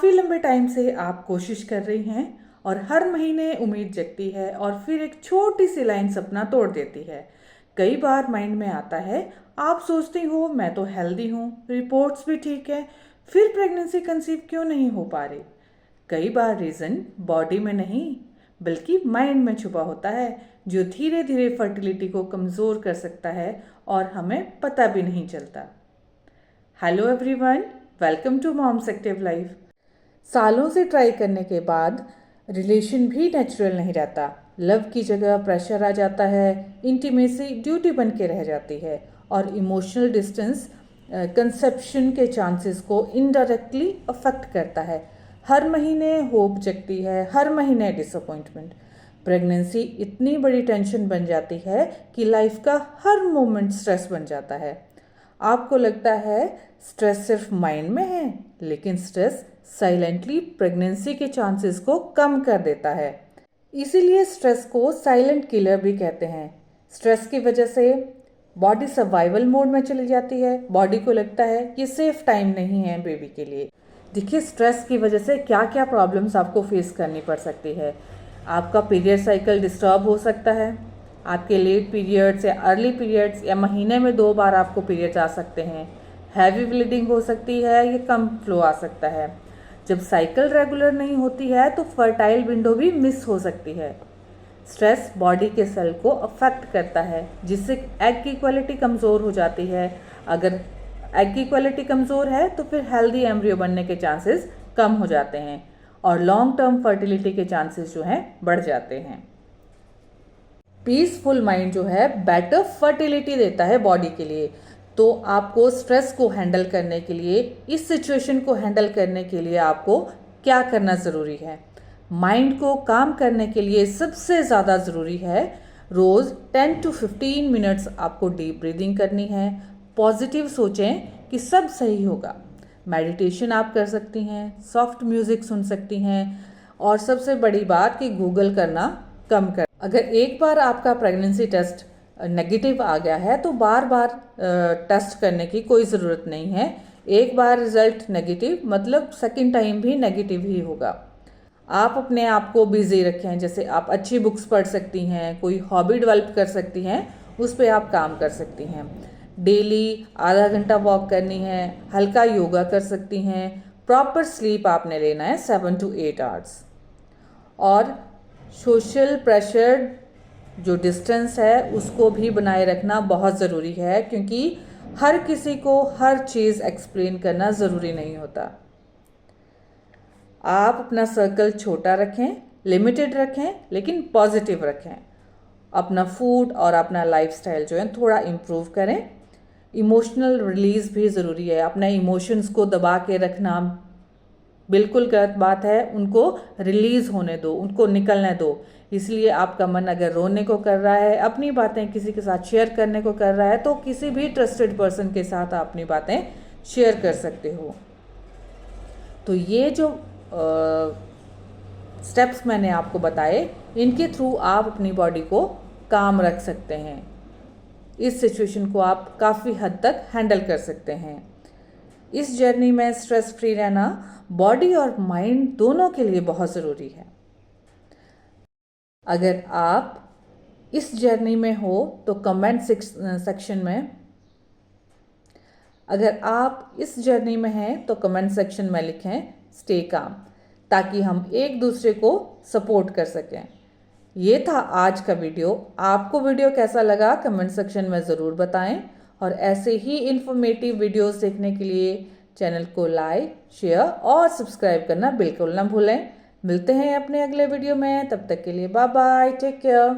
काफ़ी लंबे टाइम से आप कोशिश कर रही हैं और हर महीने उम्मीद जगती है और फिर एक छोटी सी लाइन सपना तोड़ देती है। कई बार माइंड में आता है, आप सोचती हो मैं तो हेल्दी हूँ, रिपोर्ट्स भी ठीक है, फिर प्रेगनेंसी कंसीव क्यों नहीं हो पा रही। कई बार रीज़न बॉडी में नहीं बल्कि माइंड में छुपा होता है, जो धीरे धीरे फर्टिलिटी को कमज़ोर कर सकता है और हमें पता भी नहीं चलता। Hello everyone, welcome to moms active life. सालों से ट्राई करने के बाद रिलेशन भी नेचुरल नहीं रहता। लव की जगह प्रेशर आ जाता है, इंटीमेसी ड्यूटी बन के रह जाती है और इमोशनल डिस्टेंस कंसेप्शन के चांसेस को इनडायरेक्टली अफेक्ट करता है। हर महीने होप जगती है, हर महीने डिसअपॉइंटमेंट। प्रेगनेंसी इतनी बड़ी टेंशन बन जाती है कि लाइफ का हर मोमेंट स्ट्रेस बन जाता है। आपको लगता है स्ट्रेस सिर्फ माइंड में है, लेकिन स्ट्रेस साइलेंटली प्रेगनेंसी के चांसेस को कम कर देता है। इसीलिए स्ट्रेस को साइलेंट किलर भी कहते हैं। स्ट्रेस की वजह से बॉडी सर्वाइवल मोड में चली जाती है। बॉडी को लगता है ये सेफ टाइम नहीं है बेबी के लिए। देखिए, स्ट्रेस की वजह से क्या क्या प्रॉब्लम्स आपको फेस करनी पड़ सकती है। आपका पीरियड साइकिल डिस्टर्ब हो सकता है। आपके लेट पीरियड्स या अर्ली पीरियड्स या महीने में 2 बार आपको पीरियड्स आ सकते हैं। हैवी ब्लीडिंग हो सकती है, ये कम फ्लो आ सकता है। जब साइकिल रेगुलर नहीं होती है तो फर्टाइल विंडो भी मिस हो सकती है। स्ट्रेस बॉडी के सेल को अफेक्ट करता है, जिससे एग की क्वालिटी कमज़ोर हो जाती है। अगर एग की क्वालिटी कमज़ोर है तो फिर हेल्दी एम्ब्रियो बनने के चांसेस कम हो जाते हैं और लॉन्ग टर्म फर्टिलिटी के चांसेस जो हैं बढ़ जाते हैं। पीसफुल माइंड जो है बेटर फर्टिलिटी देता है बॉडी के लिए। तो आपको स्ट्रेस को हैंडल करने के लिए, इस सिचुएशन को हैंडल करने के लिए आपको क्या करना ज़रूरी है। माइंड को काम करने के लिए सबसे ज़्यादा ज़रूरी है रोज़ 10 to 15 मिनट्स आपको डीप ब्रीदिंग करनी है। पॉजिटिव सोचें कि सब सही होगा। मेडिटेशन आप कर सकती हैं, सॉफ्ट म्यूज़िक सुन सकती हैं और सबसे बड़ी बात कि गूगल करना कम कर। अगर एक बार आपका प्रेगनेंसी टेस्ट नेगेटिव आ गया है तो बार बार टेस्ट करने की कोई ज़रूरत नहीं है। एक बार रिजल्ट नेगेटिव मतलब सेकंड टाइम भी नेगेटिव ही होगा। आप अपने आप को बिजी रखें, जैसे आप अच्छी बुक्स पढ़ सकती हैं, कोई हॉबी डेवलप कर सकती हैं, उस पर आप काम कर सकती हैं। डेली आधा घंटा वॉक करनी है, हल्का योगा कर सकती हैं। प्रॉपर स्लीप आपने लेना है 7 to 8 आवर्स। और सोशल प्रेशर जो डिस्टेंस है उसको भी बनाए रखना बहुत ज़रूरी है, क्योंकि हर किसी को हर चीज़ एक्सप्लेन करना ज़रूरी नहीं होता। आप अपना सर्कल छोटा रखें, लिमिटेड रखें, लेकिन पॉजिटिव रखें। अपना फूड और अपना लाइफस्टाइल जो है थोड़ा इम्प्रूव करें। इमोशनल रिलीज़ भी ज़रूरी है। अपने इमोशंस को दबा के रखना बिल्कुल गलत बात है। उनको रिलीज़ होने दो, उनको निकलने दो। इसलिए आपका मन अगर रोने को कर रहा है, अपनी बातें किसी के साथ शेयर करने को कर रहा है, तो किसी भी ट्रस्टेड पर्सन के साथ आप अपनी बातें शेयर कर सकते हो। तो ये जो स्टेप्स मैंने आपको बताए, इनके थ्रू आप अपनी बॉडी को काम रख सकते हैं। इस सिचुएशन को आप काफ़ी हद तक हैंडल कर सकते हैं। इस जर्नी में स्ट्रेस फ्री रहना बॉडी और माइंड दोनों के लिए बहुत ज़रूरी है। अगर आप इस जर्नी में हो तो कमेंट सेक्शन में अगर आप इस जर्नी में हैं तो कमेंट सेक्शन में लिखें स्टे काम, ताकि हम एक दूसरे को सपोर्ट कर सकें। ये था आज का वीडियो। आपको वीडियो कैसा लगा कमेंट सेक्शन में ज़रूर बताएं और ऐसे ही इन्फॉर्मेटिव वीडियोस देखने के लिए चैनल को लाइक, शेयर और सब्सक्राइब करना बिल्कुल ना भूलें। मिलते हैं अपने अगले वीडियो में, तब तक के लिए बाय बाय, टेक केयर।